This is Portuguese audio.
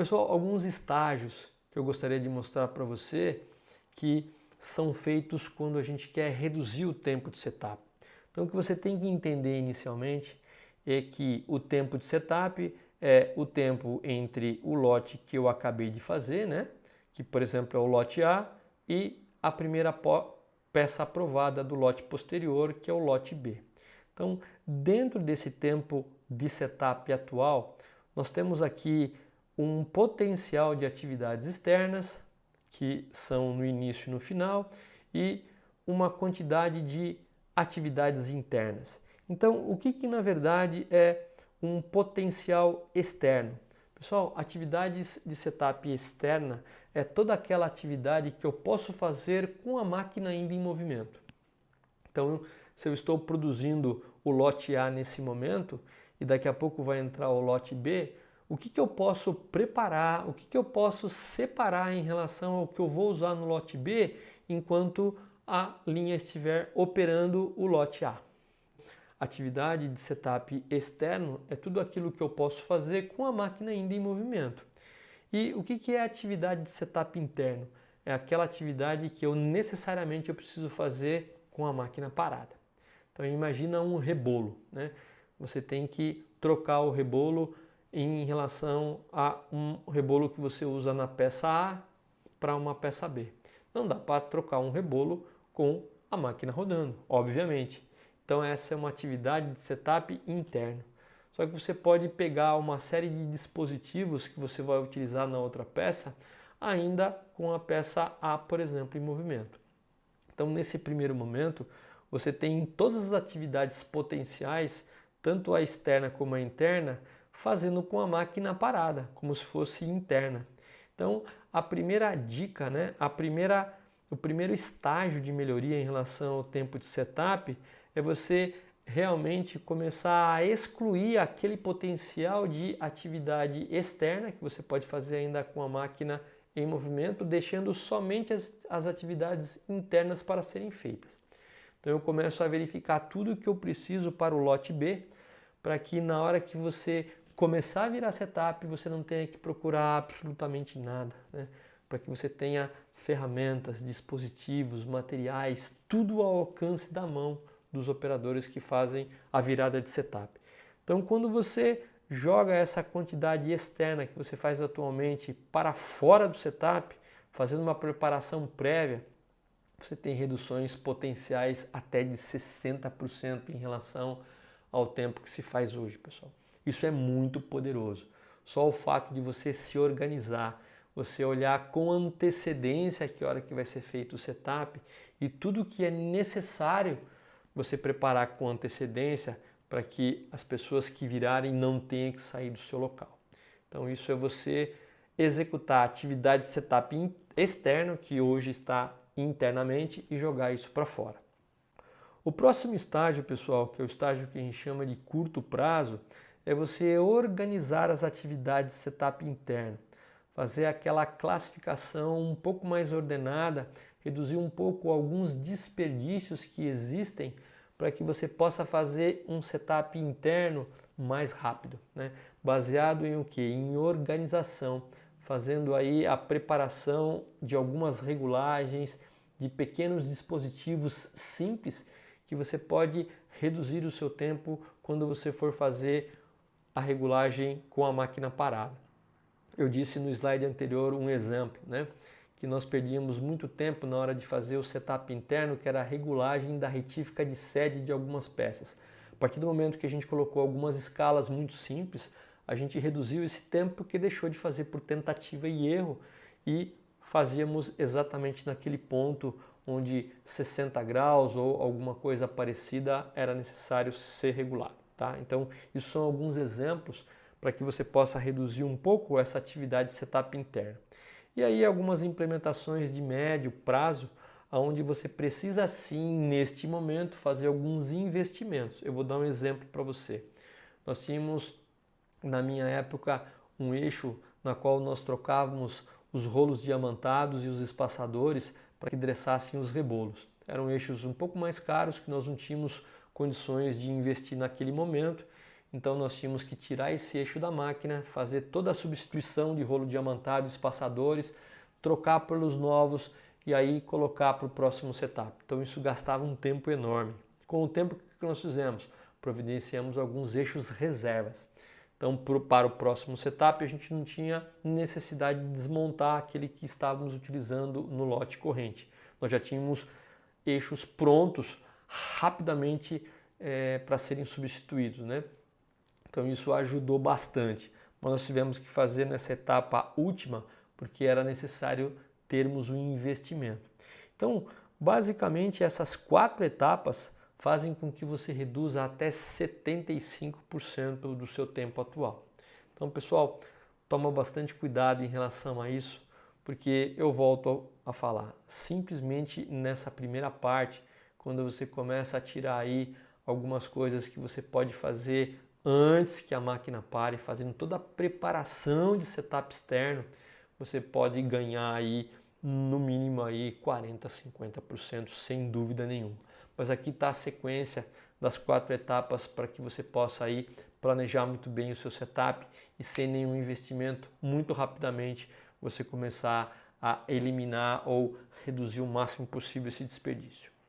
Pessoal, alguns estágios que eu gostaria de mostrar para você que são feitos quando a gente quer reduzir o tempo de setup. Então, o que você tem que entender inicialmente é que o tempo de setup é o tempo entre o lote que eu acabei de fazer, né? Que, por exemplo, é o lote A, e a primeira peça aprovada do lote posterior, que é o lote B. Então, dentro desse tempo de setup atual, nós temos aqui um potencial de atividades externas, que são no início e no final, e uma quantidade de atividades internas. Então, o que na verdade é um potencial externo? Pessoal, atividades de setup externa é toda aquela atividade que eu posso fazer com a máquina ainda em movimento. Então, se eu estou produzindo o lote A nesse momento e daqui a pouco vai entrar o lote B, o que eu posso preparar, o que eu posso separar em relação ao que eu vou usar no lote B enquanto a linha estiver operando o lote A. Atividade de setup externo é tudo aquilo que eu posso fazer com a máquina ainda em movimento. E o que é atividade de setup interno? É aquela atividade que eu necessariamente preciso fazer com a máquina parada. Então imagina um rebolo, né? Você tem que trocar o rebolo em relação a um rebolo que você usa na peça A para uma peça B. Não dá para trocar um rebolo com a máquina rodando, obviamente. Então essa é uma atividade de setup interno. Só que você pode pegar uma série de dispositivos que você vai utilizar na outra peça, ainda com a peça A, por exemplo, em movimento. Então nesse primeiro momento, você tem todas as atividades potenciais, tanto a externa como a interna, fazendo com a máquina parada, como se fosse interna. Então a primeira dica, né, o primeiro estágio de melhoria em relação ao tempo de setup é você realmente começar a excluir aquele potencial de atividade externa que você pode fazer ainda com a máquina em movimento, deixando somente as atividades internas para serem feitas. Então eu começo a verificar tudo o que eu preciso para o lote B, para que na hora que você começar a virar setup, você não tenha que procurar absolutamente nada, né? Para que você tenha ferramentas, dispositivos, materiais, tudo ao alcance da mão dos operadores que fazem a virada de setup. Então, quando você joga essa quantidade externa que você faz atualmente para fora do setup, fazendo uma preparação prévia, você tem reduções potenciais até de 60% em relação ao tempo que se faz hoje, pessoal. Isso é muito poderoso. Só o fato de você se organizar, você olhar com antecedência a que hora que vai ser feito o setup e tudo que é necessário você preparar com antecedência para que as pessoas que virarem não tenham que sair do seu local. Então isso é você executar a atividade de setup externo que hoje está internamente e jogar isso para fora. O próximo estágio, pessoal, que é o estágio que a gente chama de curto prazo, é você organizar as atividades de setup interno, fazer aquela classificação um pouco mais ordenada, reduzir um pouco alguns desperdícios que existem para que você possa fazer um setup interno mais rápido, né? Baseado em o que? Em organização, fazendo aí a preparação de algumas regulagens, de pequenos dispositivos simples que você pode reduzir o seu tempo quando você for fazer a regulagem com a máquina parada. Eu disse no slide anterior um exemplo, né? Que nós perdíamos muito tempo na hora de fazer o setup interno, que era a regulagem da retífica de sede de algumas peças. A partir do momento que a gente colocou algumas escalas muito simples, a gente reduziu esse tempo que deixou de fazer por tentativa e erro e fazíamos exatamente naquele ponto onde 60 graus ou alguma coisa parecida era necessário ser regulado, tá? Então, isso são alguns exemplos para que você possa reduzir um pouco essa atividade de setup interno. E aí algumas implementações de médio prazo, onde você precisa sim, neste momento, fazer alguns investimentos. Eu vou dar um exemplo para você. Nós tínhamos, na minha época, um eixo na qual nós trocávamos os rolos diamantados e os espaçadores para que dressassem os rebolos. Eram eixos um pouco mais caros que nós não tínhamos condições de investir naquele momento. Então nós tínhamos que tirar esse eixo da máquina, fazer toda a substituição de rolo diamantado, espaçadores, trocar pelos novos e aí colocar para o próximo setup. Então isso gastava um tempo enorme. Com o tempo que nós fizemos, providenciamos alguns eixos reservas. Então para o próximo setup a gente não tinha necessidade de desmontar aquele que estávamos utilizando no lote corrente. Nós já tínhamos eixos prontos rapidamente para serem substituídos, né? Então isso ajudou bastante. Mas nós tivemos que fazer nessa etapa última porque era necessário termos um investimento. Então, basicamente essas 4 etapas fazem com que você reduza até 75% do seu tempo atual. Então, pessoal, toma bastante cuidado em relação a isso, porque eu volto a falar, simplesmente nessa primeira parte, quando você começa a tirar aí algumas coisas que você pode fazer antes que a máquina pare, fazendo toda a preparação de setup externo, você pode ganhar aí no mínimo aí 40, 50% sem dúvida nenhuma. Mas aqui está a sequência das 4 etapas para que você possa aí planejar muito bem o seu setup e sem nenhum investimento, muito rapidamente você começar a eliminar ou reduzir o máximo possível esse desperdício.